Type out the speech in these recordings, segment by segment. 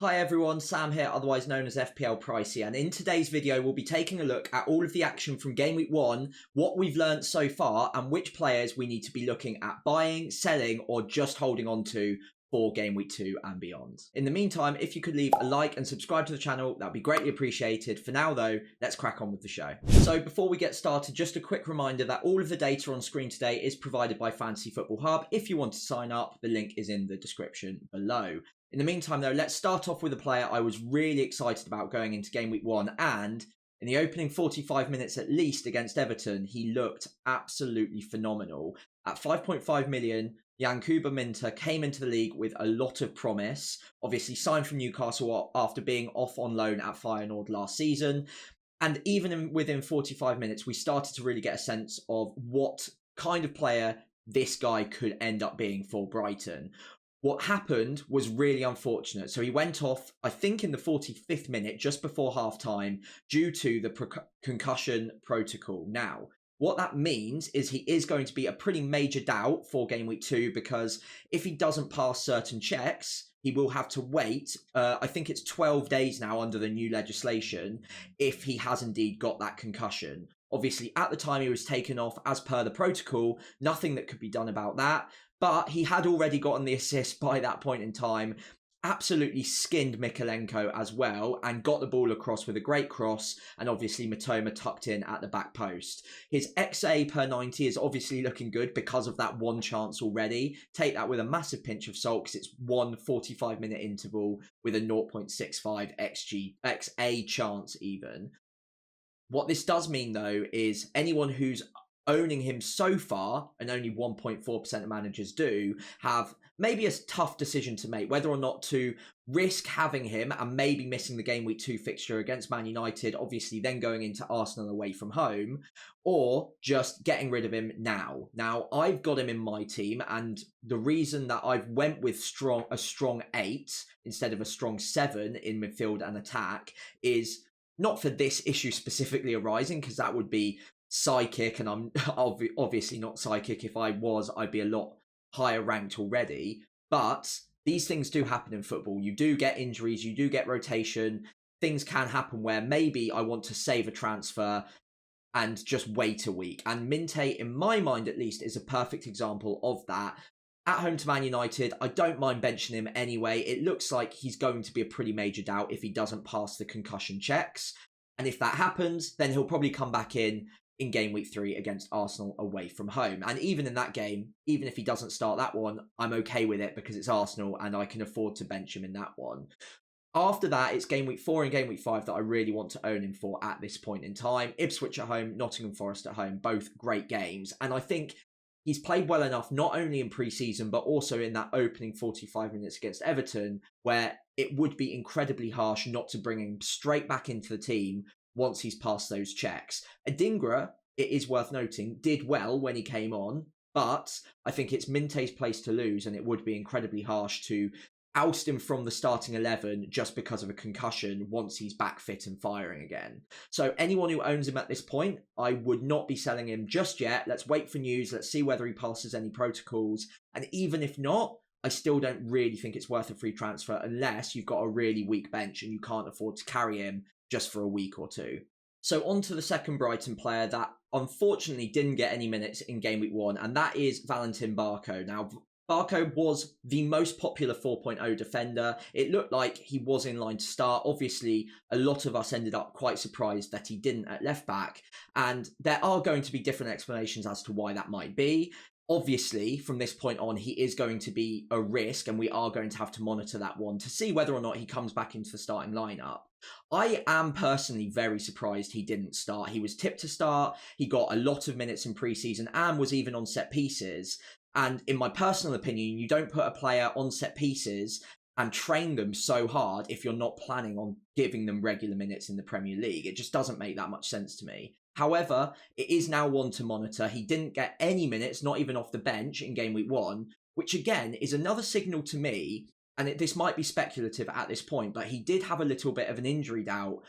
Hi everyone, Sam here, otherwise known as FPL Pricey, and in today's video we'll be taking a look at all of the action from Game Week 1, what we've learned so far, and which players we need to be looking at buying, selling, or just holding on to for Game Week 2 and beyond. In the meantime, if you could leave a like and subscribe to the channel, that'd be greatly appreciated. For now though, let's crack on with the show. So before we get started, just a quick reminder that all of the data on screen today is provided by Fantasy Football Hub. If you want to sign up, the link is in the description below. In the meantime though, let's start off with a player I was really excited about going into Game Week 1, and in the opening 45 minutes at least against Everton, he looked absolutely phenomenal. At 5.5 million, Minteh came into the league with a lot of promise, obviously signed from Newcastle after being off on loan at Feyenoord last season. And even within 45 minutes, we started to really get a sense of what kind of player this guy could end up being for Brighton. What happened was really unfortunate. So he went off, I think, in the 45th minute, just before half-time, due to the concussion protocol. Now, what that means is he is going to be a pretty major doubt for Game Week 2, because if he doesn't pass certain checks, he will have to wait, I think it's 12 days now under the new legislation, if he has indeed got that concussion. Obviously, at the time he was taken off as per the protocol, nothing that could be done about that, but he had already gotten the assist by that point in time. Absolutely skinned Mykolenko as well and got the ball across with a great cross, and obviously Mitoma tucked in at the back post. His XA per 90 is obviously looking good because of that one chance already. Take that with a massive pinch of salt, because it's one 45-minute interval with a 0.65 XA chance even. What this does mean though is anyone who's owning him so far, and only 1.4% of managers do, have maybe a tough decision to make, whether or not to risk having him and maybe missing the Game Week 2 fixture against Man United, obviously then going into Arsenal away from home, or just getting rid of him now. Now, I've got him in my team, and the reason that I've went with a strong 8 instead of a strong 7 in midfield and attack is not for this issue specifically arising, because that would be psychic, and I'm obviously not psychic. If I was, I'd be a lot higher ranked already. But these things do happen in football. You do get injuries, you do get rotation. Things can happen where maybe I want to save a transfer and just wait a week. And Minteh, in my mind at least, is a perfect example of that. At home to Man United, I don't mind benching him anyway. It looks like he's going to be a pretty major doubt if he doesn't pass the concussion checks. And if that happens, then he'll probably come back in Game Week 3 against Arsenal away from home. And even in that game, even if he doesn't start that one, I'm okay with it because it's Arsenal and I can afford to bench him in that one. After that, it's Game Week 4 and Game Week 5 that I really want to own him for at this point in time. Ipswich at home, Nottingham Forest at home, both great games. And I think he's played well enough, not only in pre-season, but also in that opening 45 minutes against Everton, where it would be incredibly harsh not to bring him straight back into the team once he's passed those checks. Adingra, it is worth noting, did well when he came on, but I think it's Minteh's place to lose, and it would be incredibly harsh to oust him from the starting 11 just because of a concussion once he's back fit and firing again. So anyone who owns him at this point, I would not be selling him just yet. Let's wait for news. Let's see whether he passes any protocols. And even if not, I still don't really think it's worth a free transfer unless you've got a really weak bench and you can't afford to carry him just for a week or two. So on to the second Brighton player that unfortunately didn't get any minutes in Game Week 1, and that is Valentin Barco. Now, Barco was the most popular 4.0 defender. It looked like he was in line to start. Obviously, a lot of us ended up quite surprised that he didn't at left back, and there are going to be different explanations as to why that might be. Obviously, from this point on, he is going to be a risk, and we are going to have to monitor that one to see whether or not he comes back into the starting lineup. I am personally very surprised he didn't start. He was tipped to start. He got a lot of minutes in pre-season and was even on set pieces. And in my personal opinion, you don't put a player on set pieces and train them so hard if you're not planning on giving them regular minutes in the Premier League. It just doesn't make that much sense to me. However, it is now one to monitor. He didn't get any minutes, not even off the bench in Game Week 1, which again is another signal to me, and this might be speculative at this point, but he did have a little bit of an injury doubt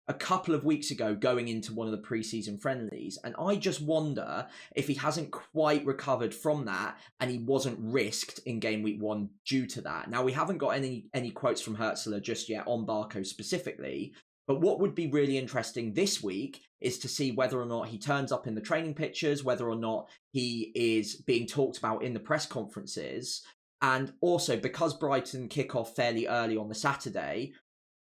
a couple of weeks ago going into one of the preseason friendlies. And I just wonder if he hasn't quite recovered from that and he wasn't risked in game week 1 due to that. Now, we haven't got any quotes from Havertz just yet on Barco specifically, but what would be really interesting this week is to see whether or not he turns up in the training pictures, whether or not he is being talked about in the press conferences. And also, because Brighton kick off fairly early on the Saturday,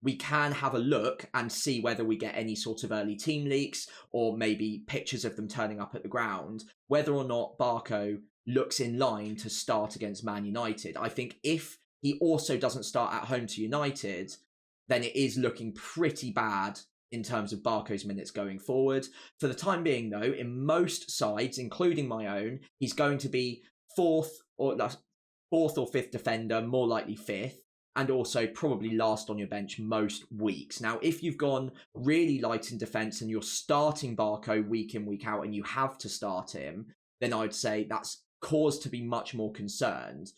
we can have a look and see whether we get any sort of early team leaks or maybe pictures of them turning up at the ground, whether or not Barco looks in line to start against Man United. I think if he also doesn't start at home to United, then it is looking pretty bad in terms of Barco's minutes going forward. For the time being, though, in most sides, including my own, he's going to be fourth or fifth defender, more likely fifth, and also probably last on your bench most weeks. Now, if you've gone really light in defence and you're starting Barco week in, week out, and you have to start him, then I'd say that's cause to be much more concerned.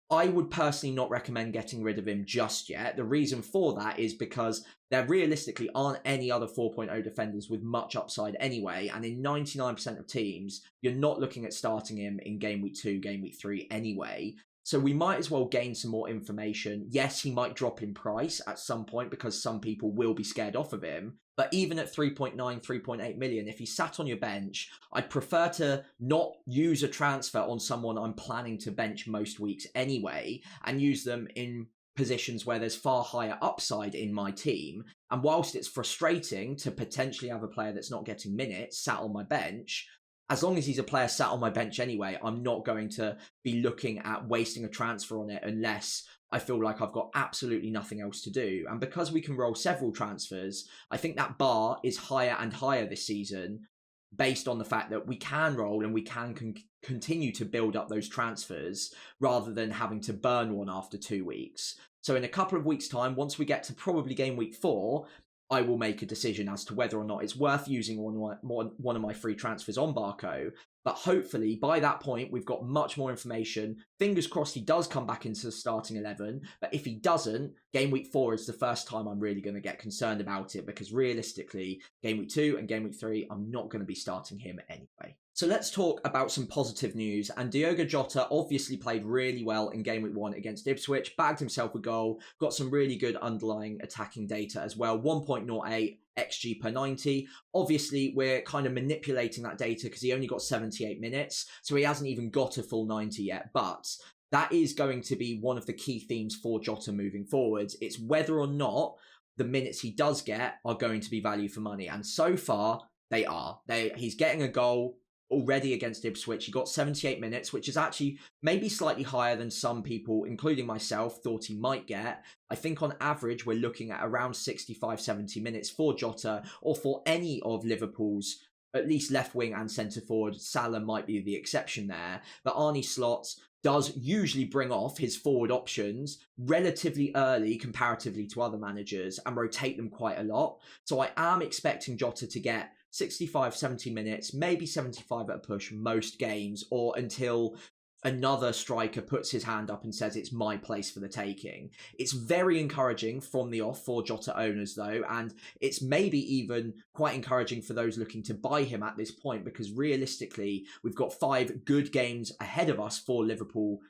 I would personally not recommend getting rid of him just yet. The reason for that is because there realistically aren't any other 4.0 defenders with much upside anyway, and in 99% of teams, you're not looking at starting him in game week 2, game week 3 anyway. So we might as well gain some more information. Yes, he might drop in price at some point because some people will be scared off of him. But even at 3.9, 3.8 million, if he sat on your bench, I'd prefer to not use a transfer on someone I'm planning to bench most weeks anyway, and use them in positions where there's far higher upside in my team. And whilst it's frustrating to potentially have a player that's not getting minutes sat on my bench, as long as he's a player sat on my bench anyway, I'm not going to be looking at wasting a transfer on it unless I feel like I've got absolutely nothing else to do. And because we can roll several transfers, I think that bar is higher and higher this season based on the fact that we can roll and we can continue to build up those transfers rather than having to burn one after 2 weeks. So in a couple of weeks' time, once we get to probably game week 4, I will make a decision as to whether or not it's worth using one of my free transfers on Barco. But hopefully by that point, we've got much more information. Fingers crossed he does come back into the starting 11. But if he doesn't, game week 4 is the first time I'm really going to get concerned about it, because realistically, game week 2 and game week 3, I'm not going to be starting him anyway. So let's talk about some positive news. And Diogo Jota obviously played really well in game week 1 against Ipswich, bagged himself a goal, got some really good underlying attacking data as well, 1.08 XG per 90. Obviously, we're kind of manipulating that data because he only got 78 minutes, so he hasn't even got a full 90 yet. But that is going to be one of the key themes for Jota moving forwards. It's whether or not the minutes he does get are going to be value for money. And so far, they are. He's getting a goal already against Ipswich. He got 78 minutes, which is actually maybe slightly higher than some people, including myself, thought he might get. I think on average, we're looking at around 65, 70 minutes for Jota, or for any of Liverpool's, at least left wing and centre forward. Salah might be the exception there, but Arne Slot does usually bring off his forward options relatively early comparatively to other managers and rotate them quite a lot. So I am expecting Jota to get 65, 70 minutes, maybe 75 at a push most games, or until another striker puts his hand up and says it's my place for the taking. It's very encouraging from the off for Jota owners though, and it's maybe even quite encouraging for those looking to buy him at this point, because realistically we've got 5 good games ahead of us for Liverpool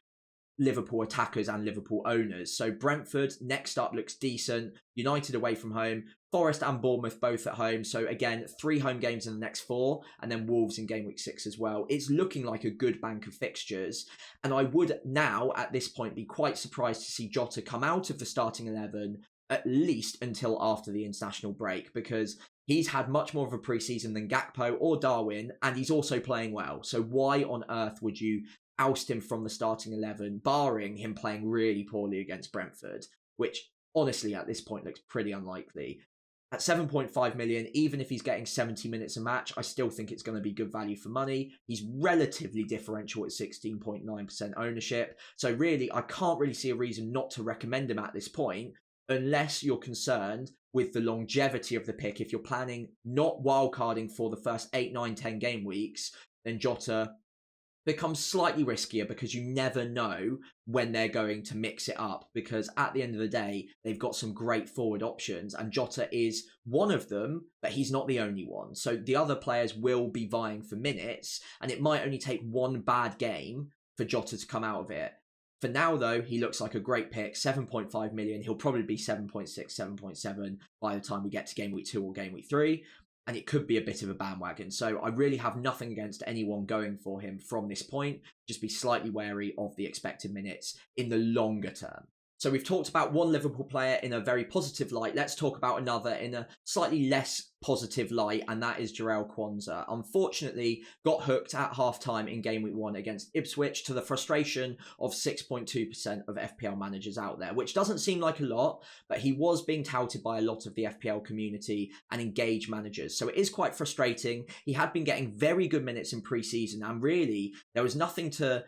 attackers and Liverpool owners. So Brentford next up looks decent, United away from home, Forest and Bournemouth both at home. So again, 3 home games in the next 4, and then Wolves in game week 6 as well. It's looking like a good bank of fixtures, and I would now at this point be quite surprised to see Jota come out of the starting 11 at least until after the international break, because he's had much more of a preseason than Gakpo or Darwin, and he's also playing well. So why on earth would you oust him from the starting 11, barring him playing really poorly against Brentford, which honestly at this point looks pretty unlikely. At 7.5 million, even if he's getting 70 minutes a match, I still think it's going to be good value for money. He's relatively differential at 16.9% ownership. So really, I can't really see a reason not to recommend him at this point, unless you're concerned with the longevity of the pick. If you're planning not wildcarding for the first 8, 9, 10 game weeks, then Jota becomes slightly riskier because you never know when they're going to mix it up, because at the end of the day, they've got some great forward options and Jota is one of them, but he's not the only one. So the other players will be vying for minutes and it might only take one bad game for Jota to come out of it. For now, though, he looks like a great pick, 7.5 million. He'll probably be 7.6, 7.7 by the time we get to game week 2 or game week 3. And it could be a bit of a bandwagon. So I really have nothing against anyone going for him from this point. Just be slightly wary of the expected minutes in the longer term. So we've talked about one Liverpool player in a very positive light. Let's talk about another in a slightly less positive light, and that is Quansah. Unfortunately, got hooked at half-time in game week 1 against Ipswich to the frustration of 6.2% of FPL managers out there, which doesn't seem like a lot, but he was being touted by a lot of the FPL community and engaged managers. So it is quite frustrating. He had been getting very good minutes in pre-season, and really, there was nothing to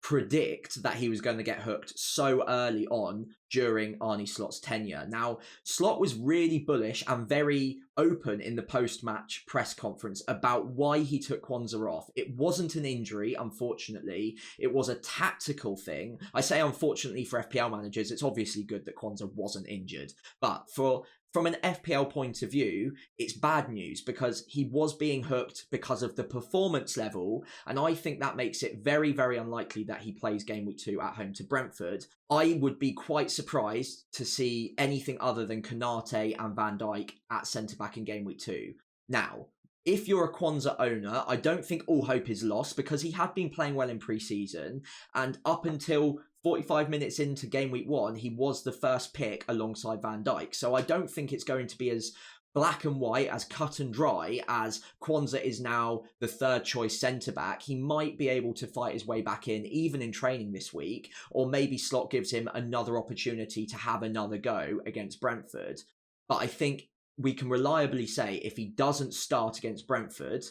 predict that he was going to get hooked so early on during Arne Slot's tenure. Now, Slot was really bullish and very open in the post-match press conference about why he took Quansah off. It wasn't an injury, unfortunately. It was a tactical thing. I say unfortunately for FPL managers, it's obviously good that Quansah wasn't injured. But from an FPL point of view, it's bad news because he was being hooked because of the performance level. And I think that makes it very, very unlikely that he plays game week 2 at home to Brentford. I would be quite surprised to see anything other than Konate and Van Dijk at centre-back in game week 2. Now, if you're a Quansah owner, I don't think all hope is lost because he had been playing well in pre-season. And up until 45 minutes into game week 1, he was the first pick alongside Van Dijk. So I don't think it's going to be as black and white, as cut and dry as Quansah is now the third choice centre-back. He might be able to fight his way back in, even in training this week, or maybe Slot gives him another opportunity to have another go against Brentford. But I think we can reliably say if he doesn't start against Brentford,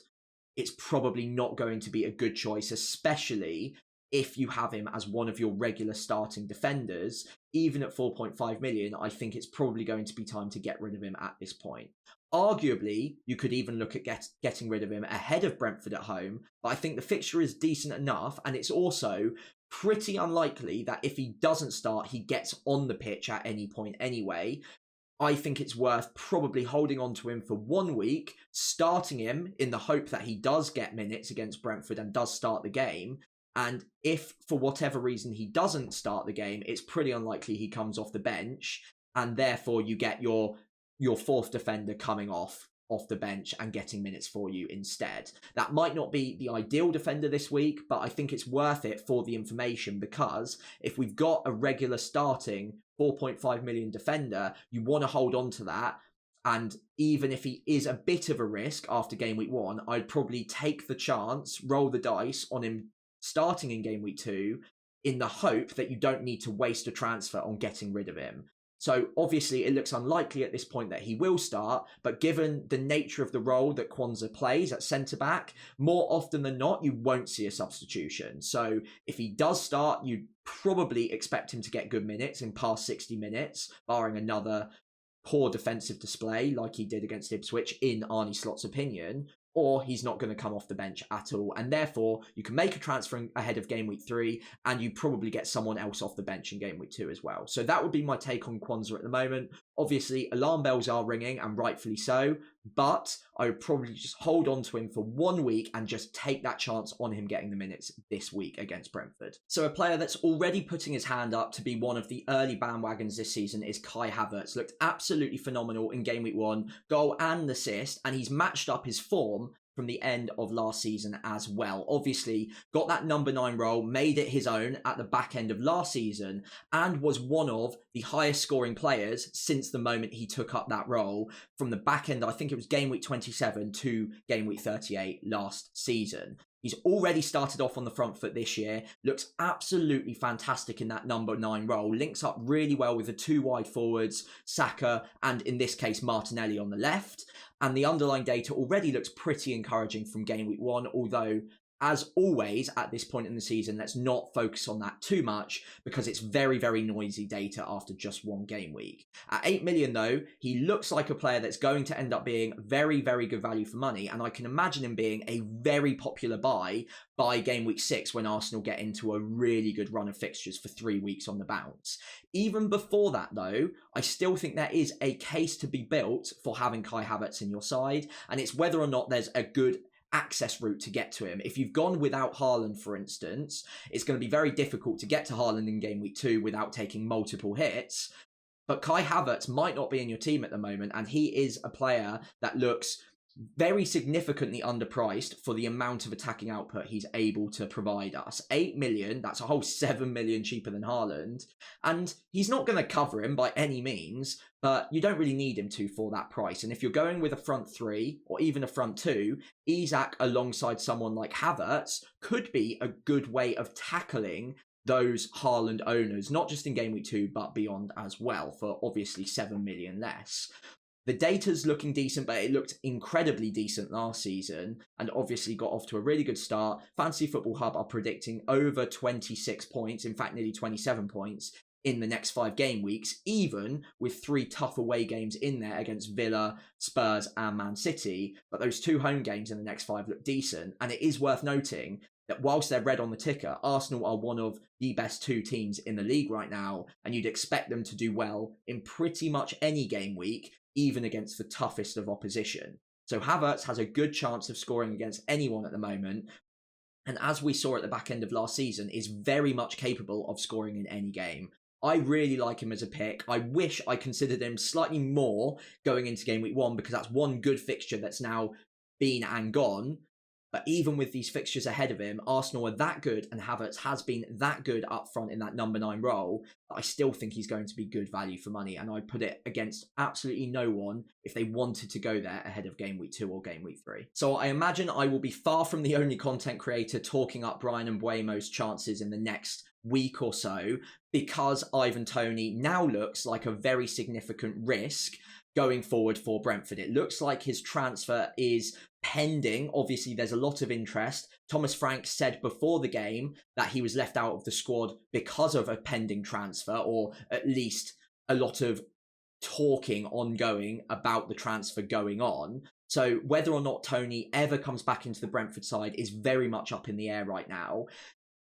it's probably not going to be a good choice, especially if you have him as one of your regular starting defenders. Even at 4.5 million, I think it's probably going to be time to get rid of him at this point. Arguably, you could even look at getting rid of him ahead of Brentford at home, but I think the fixture is decent enough, and it's also pretty unlikely that if he doesn't start, he gets on the pitch at any point anyway. I think it's worth probably holding on to him for 1 week, starting him in the hope that he does get minutes against Brentford and does start the game. And if, for whatever reason, he doesn't start the game, it's pretty unlikely he comes off the bench. And therefore, you get your fourth defender coming off the bench and getting minutes for you instead. That might not be the ideal defender this week, but I think it's worth it for the information, because if we've got a regular starting 4.5 million defender, you want to hold on to that. And even if he is a bit of a risk after game week 1, I'd probably take the chance, roll the dice on him starting in game week 2 in the hope that you don't need to waste a transfer on getting rid of him. So obviously it looks unlikely at this point that he will start, but given the nature of the role that Quansah plays at centre-back, more often than not, you won't see a substitution. So if he does start, you'd probably expect him to get good minutes in past 60 minutes, barring another poor defensive display like he did against Ipswich, in Arne Slot's opinion, or he's not going to come off the bench at all. And therefore, you can make a transfer ahead of game week 3, and you probably get someone else off the bench in game week 2 as well. So that would be my take on Quansah at the moment. Obviously, alarm bells are ringing, and rightfully so, but I would probably just hold on to him for 1 week and just take that chance on him getting the minutes this week against Brentford. So a player that's already putting his hand up to be one of the early bandwagons this season is Kai Havertz. Looked absolutely phenomenal in game week 1, goal and assist, and he's matched up his form from the end of last season as well. Obviously, got that number 9 role, made it his own at the back end of last season, and was one of the highest scoring players since the moment he took up that role from the back end. I think it was game week 27 to game week 38 last season. He's already started off on the front foot this year, looks absolutely fantastic in that number 9 role, links up really well with the 2 wide forwards, Saka, and in this case, Martinelli on the left. And the underlying data already looks pretty encouraging from game week 1, although as always, at this point in the season, let's not focus on that too much because it's very, very noisy data after just one game week. At 8 million, though, he looks like a player that's going to end up being very, very good value for money. And I can imagine him being a very popular buy by game week 6 when Arsenal get into a really good run of fixtures for 3 weeks on the bounce. Even before that, though, I still think there is a case to be built for having Kai Havertz in your side. And it's whether or not there's a good access route to get to him. If you've gone without Haaland, for instance, it's going to be very difficult to get to Haaland in game week 2 without taking multiple hits. But Kai Havertz might not be in your team at the moment, and he is a player that looks very significantly underpriced for the amount of attacking output he's able to provide us. 8 million, that's a whole 7 million cheaper than Haaland. And he's not going to cover him by any means, but you don't really need him to for that price. And if you're going with a front 3 or even a front 2, Isak alongside someone like Havertz could be a good way of tackling those Haaland owners, not just in game week 2, but beyond as well, for obviously 7 million less. The data's looking decent, but it looked incredibly decent last season and obviously got off to a really good start. Fantasy Football Hub are predicting over 26 points, in fact, nearly 27 points in the next 5 game weeks, even with 3 tough away games in there against Villa, Spurs and Man City. But those 2 home games in the next 5 look decent. And it is worth noting that whilst they're red on the ticker, Arsenal are one of the best 2 teams in the league right now, and you'd expect them to do well in pretty much any game week, even against the toughest of opposition. So Havertz has a good chance of scoring against anyone at the moment, and as we saw at the back end of last season, is very much capable of scoring in any game. I really like him as a pick. I wish I considered him slightly more going into game week 1, because that's one good fixture that's now been and gone. But even with these fixtures ahead of him, Arsenal are that good and Havertz has been that good up front in that number 9 role that I still think he's going to be good value for money. And I'd put it against absolutely no one if they wanted to go there ahead of game week 2 or game week 3. So I imagine I will be far from the only content creator talking up Bryan Mbeumo's chances in the next week or so, because Ivan Toney now looks like a very significant risk going forward for Brentford. It looks like his transfer is pending. Obviously, there's a lot of interest. Thomas Frank said before the game that he was left out of the squad because of a pending transfer, or at least a lot of talking ongoing about the transfer going on. So whether or not Toney ever comes back into the Brentford side is very much up in the air right now.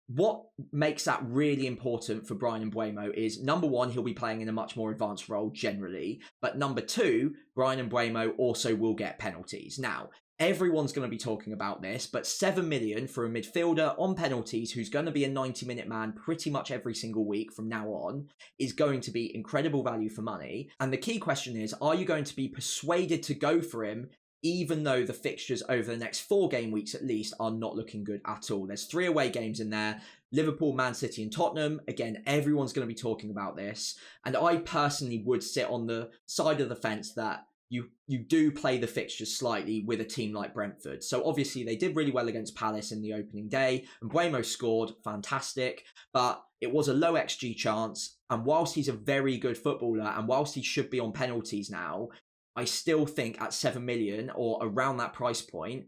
What makes that really important for Bryan Mbeumo is, number 1, he'll be playing in a much more advanced role generally. But number 2, Bryan Mbeumo also will get penalties. Now, everyone's going to be talking about this, but 7 million for a midfielder on penalties who's going to be a 90-minute man pretty much every single week from now on is going to be incredible value for money. And the key question is, are you going to be persuaded to go for him even though the fixtures over the next 4 game weeks at least are not looking good at all? There's 3 away games in there: Liverpool, Man City and Tottenham. Again, everyone's going to be talking about this. And I personally would sit on the side of the fence that you do play the fixtures slightly with a team like Brentford. So obviously they did really well against Palace in the opening day, and Mbeumo scored, fantastic, but it was a low XG chance. And whilst he's a very good footballer, and whilst he should be on penalties now, I still think at 7 million or around that price point,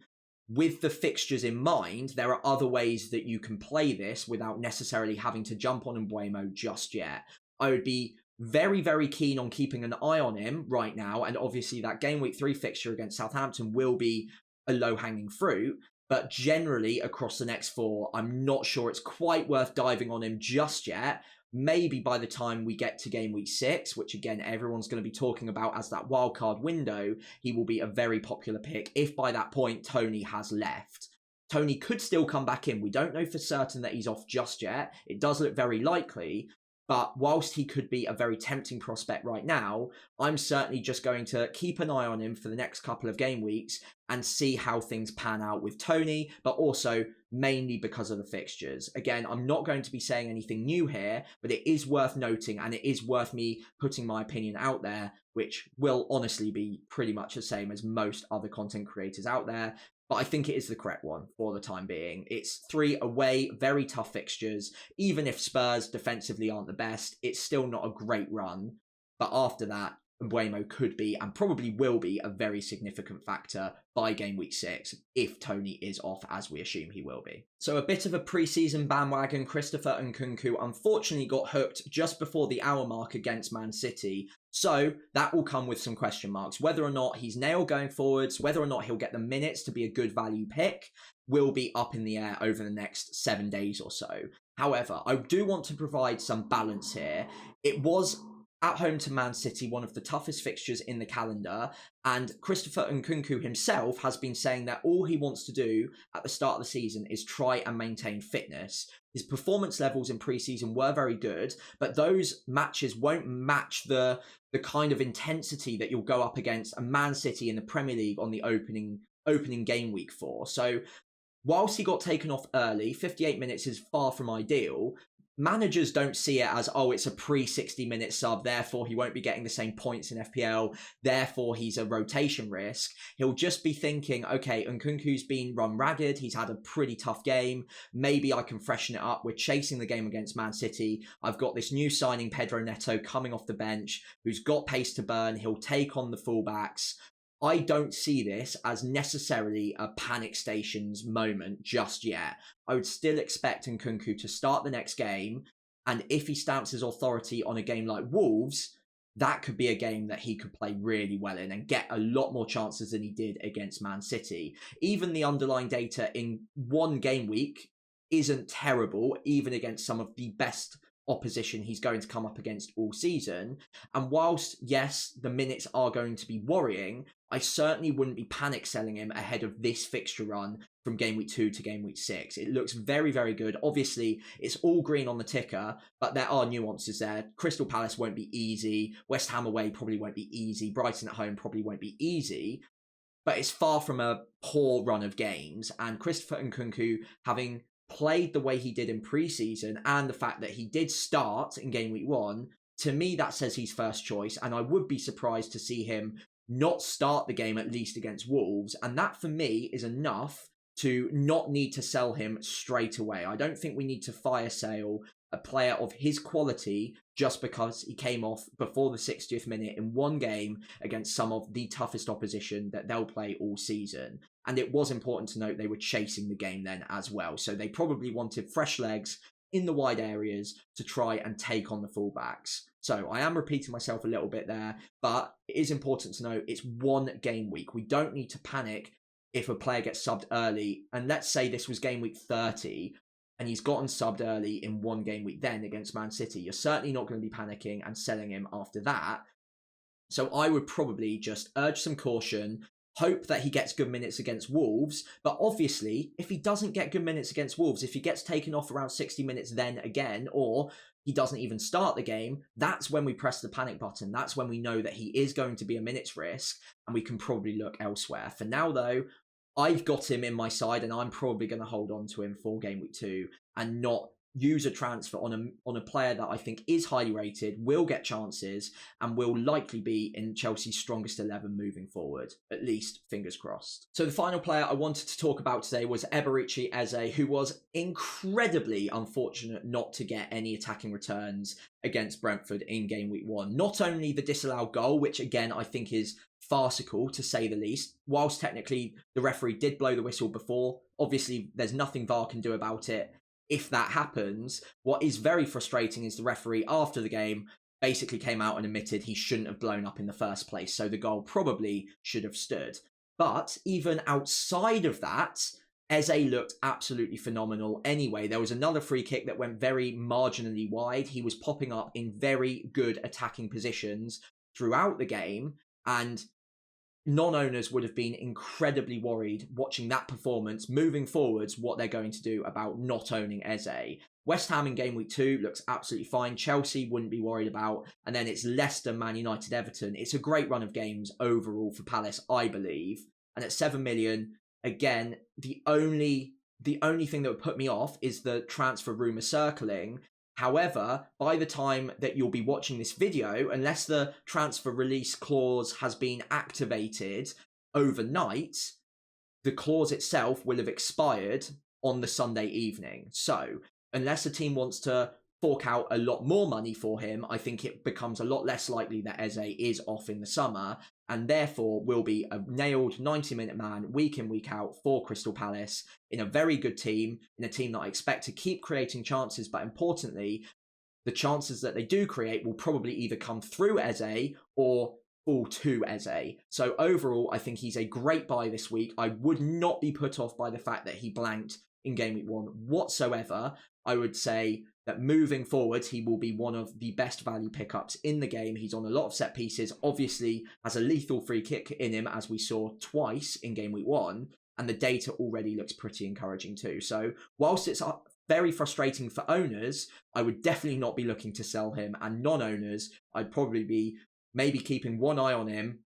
with the fixtures in mind, there are other ways that you can play this without necessarily having to jump on Mbeumo just yet. I would be very, very keen on keeping an eye on him right now. And obviously that game week 3 fixture against Southampton will be a low-hanging fruit. But generally across the next 4, I'm not sure it's quite worth diving on him just yet. Maybe by the time we get to game week 6, which again, everyone's going to be talking about as that wildcard window, he will be a very popular pick if by that point Toney has left. Toney could still come back in. We don't know for certain that he's off just yet. It does look very likely. But whilst he could be a very tempting prospect right now, I'm certainly just going to keep an eye on him for the next couple of game weeks and see how things pan out with Toney, but also mainly because of the fixtures. Again, I'm not going to be saying anything new here, but it is worth noting, and it is worth me putting my opinion out there, which will honestly be pretty much the same as most other content creators out there. But I think it is the correct one for the time being. It's 3 away, very tough fixtures. Even if Spurs defensively aren't the best, it's still not a great run. But after that, Mbeumo could be and probably will be a very significant factor by game week 6 if Tony is off, as we assume he will be. So a bit of a pre-season bandwagon. Christopher Nkunku unfortunately got hooked just before the hour mark against Man City. So that will come with some question marks. Whether or not he's nailed going forwards, whether or not he'll get the minutes to be a good value pick, will be up in the air over the next 7 days or so. However, I do want to provide some balance here. It was at home to Man City, one of the toughest fixtures in the calendar, and Christopher Nkunku himself has been saying that all he wants to do at the start of the season is try and maintain fitness. His performance levels in pre-season were very good, but those matches won't match the kind of intensity that you'll go up against a Man City in the Premier League on the opening game week for. So whilst he got taken off early, 58 minutes is far from ideal. Managers don't see it as, oh, it's a pre-60-minute sub, therefore he won't be getting the same points in FPL, therefore he's a rotation risk. He'll just be thinking, okay, Nkunku's been run ragged, he's had a pretty tough game, maybe I can freshen it up. We're chasing the game against Man City. I've got this new signing, Pedro Neto, coming off the bench, who's got pace to burn. He'll take on the fullbacks. I don't see this as necessarily a panic stations moment just yet. I would still expect Nkunku to start the next game, and if he stamps his authority on a game like Wolves, that could be a game that he could play really well in and get a lot more chances than he did against Man City. Even the underlying data in one game week isn't terrible, even against some of the best opposition he's going to come up against all season. And whilst, yes, the minutes are going to be worrying, I certainly wouldn't be panic selling him ahead of this fixture run from game week 2 to game week 6. It looks very, very good. Obviously, it's all green on the ticker, but there are nuances there. Crystal Palace won't be easy. West Ham away probably won't be easy. Brighton at home probably won't be easy. But it's far from a poor run of games. And Christopher Nkunku, having played the way he did in pre-season and the fact that he did start in game week 1, to me that says he's first choice, and I would be surprised to see him not start the game at least against Wolves, and that for me is enough to not need to sell him straight away. I don't think we need to fire sale a player of his quality just because he came off before the 60th minute in one game against some of the toughest opposition that they'll play all season. And it was important to note they were chasing the game then as well. So they probably wanted fresh legs in the wide areas to try and take on the fullbacks. So I am repeating myself a little bit there, but it is important to note it's one game week. We don't need to panic if a player gets subbed early. And let's say this was game week 30 and he's gotten subbed early in one game week then against Man City. You're certainly not going to be panicking and selling him after that. So I would probably just urge some caution, hope that he gets good minutes against Wolves. But obviously, if he doesn't get good minutes against Wolves, if he gets taken off around 60 minutes then again, or he doesn't even start the game, that's when we press the panic button. That's when we know that he is going to be a minutes risk and we can probably look elsewhere. For now, though, I've got him in my side and I'm probably going to hold on to him for game week 2 and not use a transfer on a player that I think is highly rated, will get chances, and will likely be in Chelsea's strongest 11 moving forward. At least, fingers crossed. So the final player I wanted to talk about today was Eberechi Eze, who was incredibly unfortunate not to get any attacking returns against Brentford in game week 1. Not only the disallowed goal, which again I think is farcical to say the least, whilst technically the referee did blow the whistle before, obviously there's nothing VAR can do about it. If that happens, what is very frustrating is the referee after the game basically came out and admitted he shouldn't have blown up in the first place, so the goal probably should have stood. But even outside of that, Eze looked absolutely phenomenal anyway. There was another free kick that went very marginally wide. He was popping up in very good attacking positions throughout the game, and non-owners would have been incredibly worried watching that performance moving forwards, what they're going to do about not owning Eze. West Ham in game week 2 looks absolutely fine. Chelsea wouldn't be worried about. And then it's Leicester, Man United, Everton. It's a great run of games overall for Palace, I believe. And at 7 million, again, the only thing that would put me off is the transfer rumour circling. However, by the time that you'll be watching this video, unless the transfer release clause has been activated overnight, the clause itself will have expired on the Sunday evening. So, unless a team wants to fork out a lot more money for him, I think it becomes a lot less likely that Eze is off in the summer, and therefore will be a nailed 90-minute man week in, week out for Crystal Palace in a very good team, in a team that I expect to keep creating chances, but importantly, the chances that they do create will probably either come through Eze or fall to Eze. So overall, I think he's a great buy this week. I would not be put off by the fact that he blanked in game week 1 whatsoever. I would say that moving forwards, he will be one of the best value pickups in the game. He's on a lot of set pieces, obviously has a lethal free kick in him, as we saw twice in game week 1, and the data already looks pretty encouraging too. So whilst it's very frustrating for owners, I would definitely not be looking to sell him, and non-owners, I'd probably be maybe keeping one eye on him,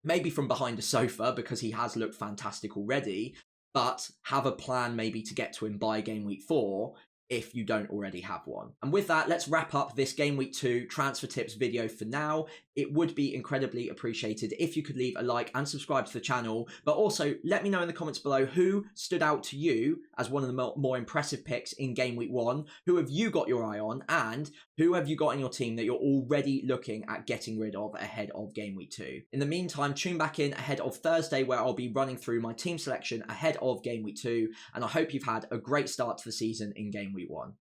maybe from behind a sofa, because he has looked fantastic already, but have a plan maybe to get to him by game week 4 if you don't already have one. And with that, let's wrap up this game week 2 transfer tips video for now. It would be incredibly appreciated if you could leave a like and subscribe to the channel, but also let me know in the comments below who stood out to you as one of the more impressive picks in game week 1, who have you got your eye on, and who have you got in your team that you're already looking at getting rid of ahead of game week 2. In the meantime, tune back in ahead of Thursday, where I'll be running through my team selection ahead of game week 2, and I hope you've had a great start to the season in game week 1.